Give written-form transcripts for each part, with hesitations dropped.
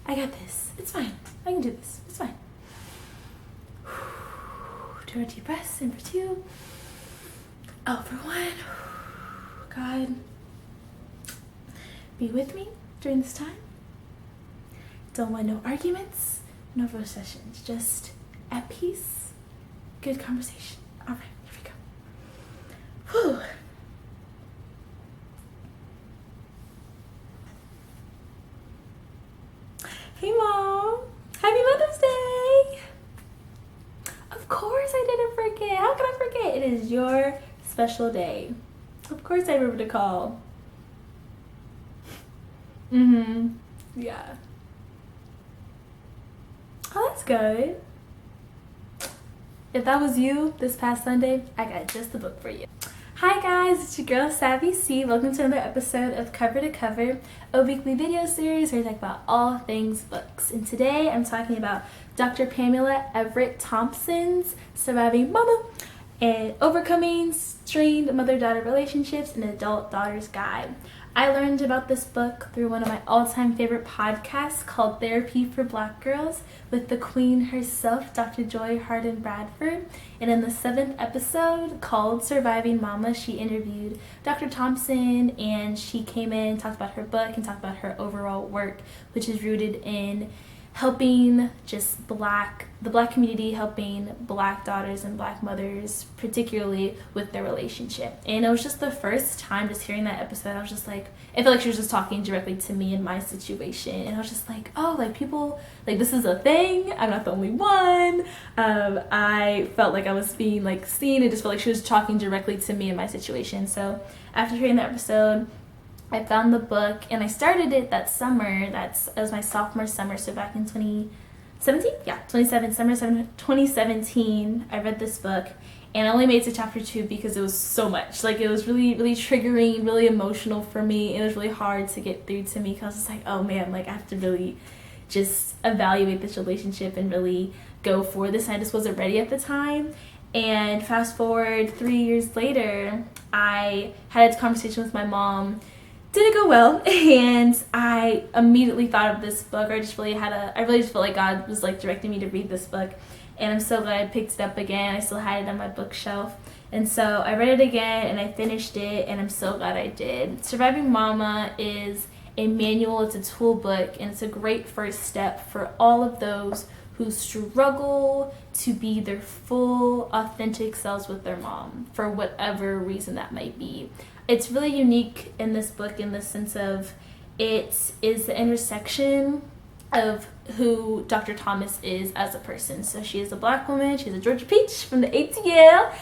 I got this. It's fine. I can do this. It's fine. 2 more deep breaths. In for 2. Out for 1. God, be with me during this time. Don't want no arguments, no rush sessions. Just at peace, good conversation. All right, here we go. Whew. Hey, Mom. Happy Mother's Day. Of course I didn't forget. How could I forget? It is your special day. Of course I remember to call. Yeah. Oh, that's good. If that was you this past Sunday, I got just the book for you. Hi guys, it's your girl Savvy C. Welcome to another episode of Cover to Cover, a weekly video series where I talk about all things books. And today I'm talking about Dr. Pamela Everett Thompson's Surviving Mama and Overcoming Strained Mother-Daughter Relationships, an Adult Daughter's Guide. I learned about this book through one of my all-time favorite podcasts called Therapy for Black Girls with the queen herself, Dr. Joy Harden Bradford. And in the 7th episode called Surviving Mama, she interviewed Dr. Thompson, and she came in and talked about her book and talked about her overall work, which is rooted in helping just the black community, helping black daughters and black mothers, particularly with their relationship. And it was just the first time just hearing that episode, I was just like, I felt like she was just talking directly to me in my situation. And I was just like, oh, like people, like this is a thing. I'm not the only one. I felt like I was being like seen. It just felt like she was talking directly to me in my situation. So after hearing that episode, I found the book and I started it that summer. It was my sophomore summer, so back in 2017? Yeah, 2017, I read this book and I only made it to chapter 2 because it was so much. Like it was really, really triggering, really emotional for me. It was really hard to get through to me because I was just like, oh man, like I have to really just evaluate this relationship and really go for this. And I just wasn't ready at the time. And fast forward 3 years later, I had a conversation with my mom. Didn't go well, and I immediately thought of this book. I really just felt like God was like directing me to read this book, and I'm so glad I picked it up again. I still had it on my bookshelf, and so I read it again and I finished it, and I'm so glad I did. Surviving Mama is a manual, it's a tool book, and it's a great first step for all of those who struggle to be their full, authentic selves with their mom, for whatever reason that might be. It's really unique in this book in the sense of it is the intersection of who Dr. Thomas is as a person. So she is a black woman, she's a Georgia Peach from the ATL.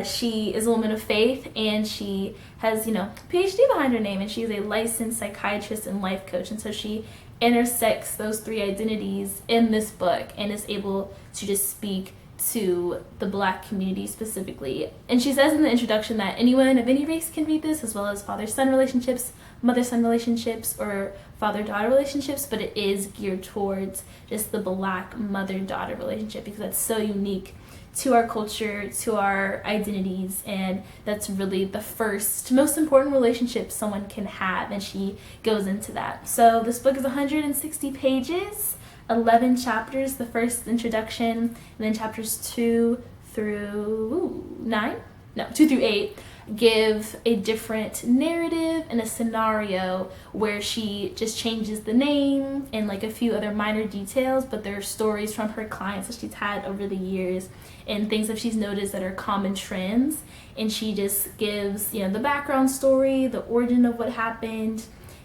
She is a woman of faith, and she has, PhD behind her name, and she's a licensed psychiatrist and life coach. And so she intersects those 3 identities in this book and is able to just speak to the black community specifically. And she says in the introduction that anyone of any race can read this, as well as father-son relationships, mother-son relationships, or father-daughter relationships, but it is geared towards just the black mother-daughter relationship because that's so unique to our culture, to our identities, and that's really the first, most important relationship someone can have, and she goes into that. So this book is 160 pages, 11 chapters, the first introduction, and then chapters 2 through 8 give a different narrative and a scenario where she just changes the name and like a few other minor details, but there are stories from her clients that she's had over the years and things that she's noticed that are common trends, and she just gives the background story, the origin of what happened.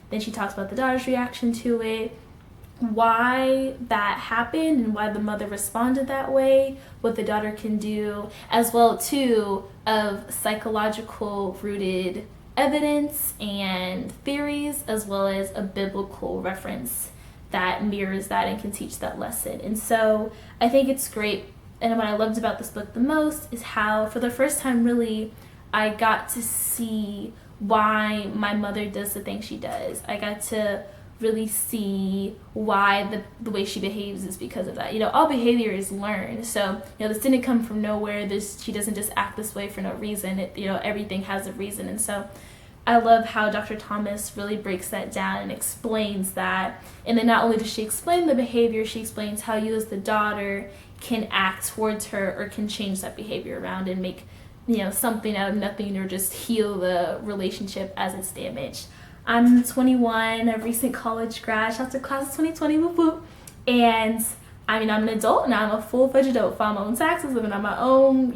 Then she talks about the daughter's reaction to it, why that happened and why the mother responded that way, what the daughter can do, as well too of psychological rooted evidence and theories, as well as a biblical reference that mirrors that and can teach that lesson. And so I think it's great, and what I loved about this book the most is how for the first time really I got to see why my mother does the things she does. I got to really see why the way she behaves is because of that. All behavior is learned. So, this didn't come from nowhere. She doesn't just act this way for no reason. Everything has a reason. And so I love how Dr. Thomas really breaks that down and explains that. And then not only does she explain the behavior, she explains how you as the daughter can act towards her or can change that behavior around and make, something out of nothing, or just heal the relationship as it's damaged. I'm 21, a recent college grad. Shout out to class of 2020, whoop whoop. And I'm an adult now. I'm a full-fledged adult, file my own taxes, living on my own,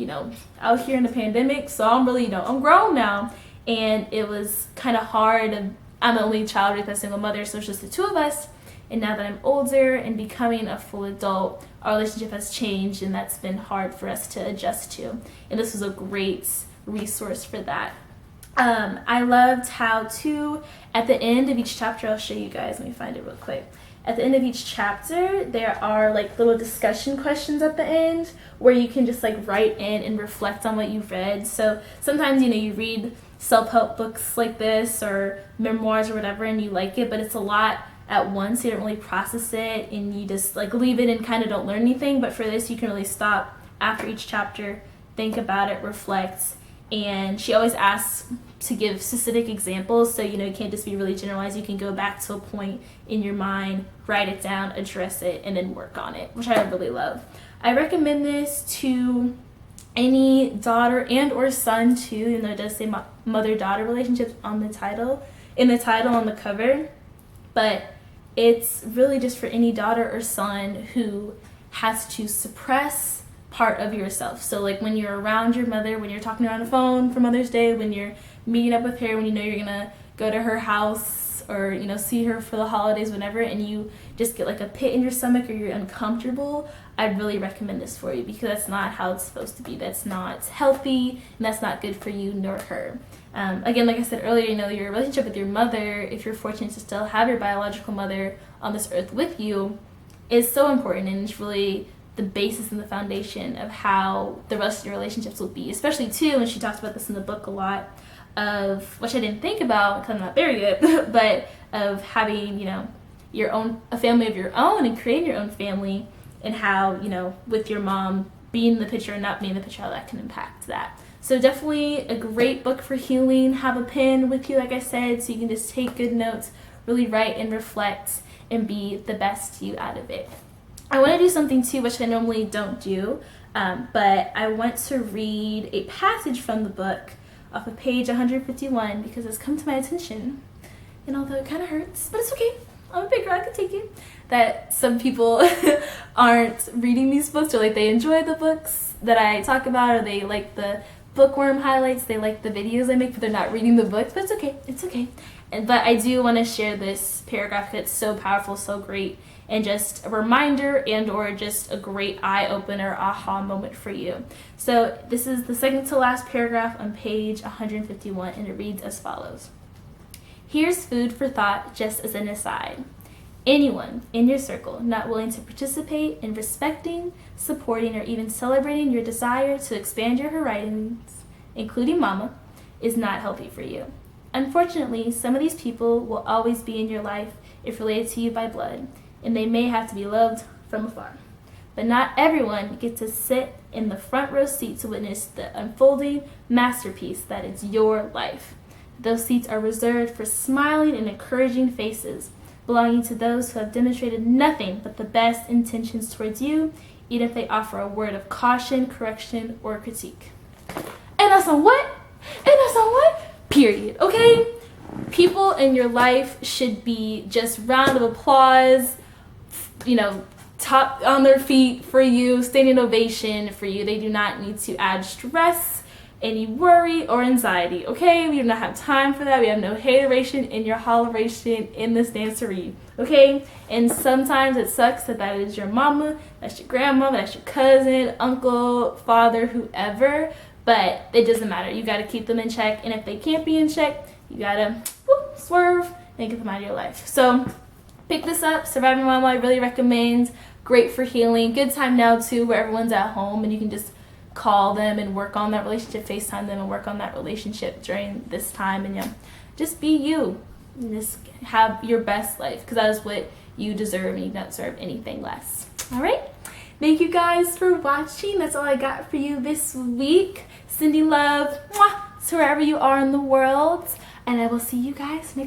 out here in the pandemic. So I'm really, I'm grown now. And it was kind of hard. I'm the only child raised by a single mother, so it's just the two of us. And now that I'm older and becoming a full adult, our relationship has changed, and that's been hard for us to adjust to. And this was a great resource for that. I loved how, too, at the end of each chapter, I'll show you guys. Let me find it real quick. At the end of each chapter, there are little discussion questions at the end where you can just write in and reflect on what you've read. So sometimes, you read self-help books like this or memoirs or whatever, and you like it, but it's a lot at once. You don't really process it, and you just leave it and kind of don't learn anything. But for this, you can really stop after each chapter, think about it, reflect. And she always asks to give specific examples, so you can't just be really generalized. You can go back to a point in your mind, write it down, address it, and then work on it, which I really love. I recommend this to any daughter and or son too, even though it does say mother-daughter relationships on the title, on the cover. But it's really just for any daughter or son who has to suppress part of yourself. So when you're around your mother, when you're talking to her on the phone for Mother's Day, when you're meeting up with her, when you're gonna go to her house or see her for the holidays, whenever, and you just get a pit in your stomach or you're uncomfortable, I'd really recommend this for you, because that's not how it's supposed to be. That's not healthy, and that's not good for you nor her. Again, like I said earlier, your relationship with your mother, if you're fortunate to still have your biological mother on this earth with you, is so important, and it's really the basis and the foundation of how the rest of your relationships will be, especially too, and she talks about this in the book a lot, of which I didn't think about because I'm not there yet, but of having a family of your own and creating your own family, and how with your mom being in the picture and not being in the picture, how that can impact that. So definitely a great book for healing. Have a pen with you, like I said, so you can just take good notes, really write and reflect, and be the best you out of it. I want to do something too, which I normally don't do, but I want to read a passage from the book off of page 151 because it's come to my attention. And although it kind of hurts, but it's okay. I'm a big girl, I can take it. That some people aren't reading these books, or they enjoy the books that I talk about, or they like the bookworm highlights, they like the videos I make, but they're not reading the books. But it's okay. But I do want to share this paragraph that's so powerful, so great, and just a reminder and or just a great eye-opener, aha moment for you. So this is the second to last paragraph on page 151, and it reads as follows. Here's food for thought, just as an aside. Anyone in your circle not willing to participate in respecting, supporting, or even celebrating your desire to expand your horizons, including mama, is not healthy for you. Unfortunately, some of these people will always be in your life if related to you by blood, and they may have to be loved from afar. But not everyone gets to sit in the front row seat to witness the unfolding masterpiece that is your life. Those seats are reserved for smiling and encouraging faces, belonging to those who have demonstrated nothing but the best intentions towards you, even if they offer a word of caution, correction, or critique. And that's on what? Period. Okay? People in your life should be just round of applause, top on their feet for you, standing ovation for you. They do not need to add stress, any worry, or anxiety. Okay? We do not have time for that. We have no hateration in your holleration in this dancery. Okay? And sometimes it sucks that is your mama, that's your grandma, that's your cousin, uncle, father, whoever. But it doesn't matter. You got to keep them in check. And if they can't be in check, you got to swerve and get them out of your life. So pick this up. Surviving Mama, I really recommend. Great for healing. Good time now, too, where everyone's at home and you can just call them and work on that relationship, FaceTime them and work on that relationship during this time. And just be you. And just have your best life, because that is what you deserve, and you don't deserve anything less. All right? Thank you guys for watching. That's all I got for you this week. Sending love to wherever you are in the world. and I will see you guys next